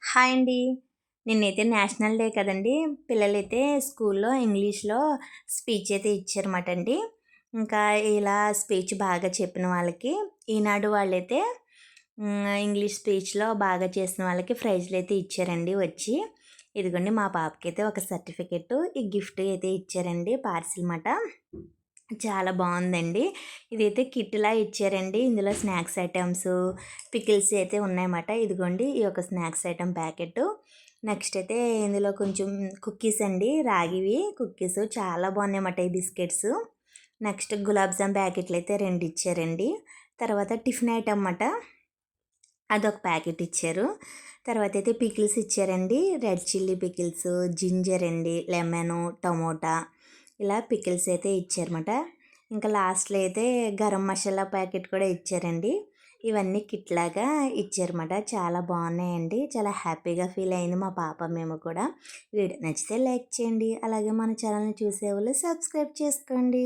Hi అండి. నిన్నైతే national day కదండీ! పిల్లలైతే స్కూల్లో ఇంగ్లీష్‌లో స్పీచ్ అయితే ఇచ్చారన్నమాట అండి. ఇంకా ఇలా స్పీచ్ బాగా చెప్పిన వాళ్ళకి ఈనాడు వాళ్ళైతే ఇంగ్లీష్ స్పీచ్‌లో బాగా చేసిన వాళ్ళకి ప్రైజ్‌లైతే ఇచ్చారండి వచ్చి. ఇదిగోండి మా పాపకైతే ఒక సర్టిఫికేటు, ఈ గిఫ్ట్ అయితే ఇచ్చారండి పార్సిల్ మాట. చాలా బావుందండి. ఇదైతే కిట్‌లా ఇచ్చారండి. ఇందులో స్నాక్స్ ఐటెమ్స్, పికిల్స్ అయితే ఉన్నాయన్నమాట. ఇదిగోండి ఈ యొక్క స్నాక్స్ ఐటెమ్ ప్యాకెటు. నెక్స్ట్ అయితే ఇందులో కొంచెం కుక్కీస్ అండి. రాగివి కుక్కీస్ చాలా బాగున్నాయన్నమాట ఈ బిస్కెట్స్. నెక్స్ట్ గులాబ్ జామ్ ప్యాకెట్లయితే 2 ఇచ్చారండి. తర్వాత టిఫిన్ ఐటమ్ మాట. అదొక ప్యాకెట్ ఇచ్చారు. తర్వాత అయితే పికిల్స్ ఇచ్చారండి. రెడ్ చిల్లీ పికిల్స్, జింజర్ అండి, లెమను, టమోటా ఇలా పికిల్స్ అయితే ఇచ్చారన్నమాట. ఇంకా లాస్ట్‌లో అయితే గరం మసాలా ప్యాకెట్ కూడా ఇచ్చారండి. ఇవన్నీ కిట్ లాగా ఇచ్చారన్నమాట. చాలా బాగున్నాయండి. చాలా హ్యాపీగా ఫీల్ అయింది మా పాప, మేము కూడా. వీడియో నచ్చితే లైక్ చేయండి. అలాగే మన ఛానల్‌ని చూసేవాళ్ళు సబ్స్క్రైబ్ చేసుకోండి.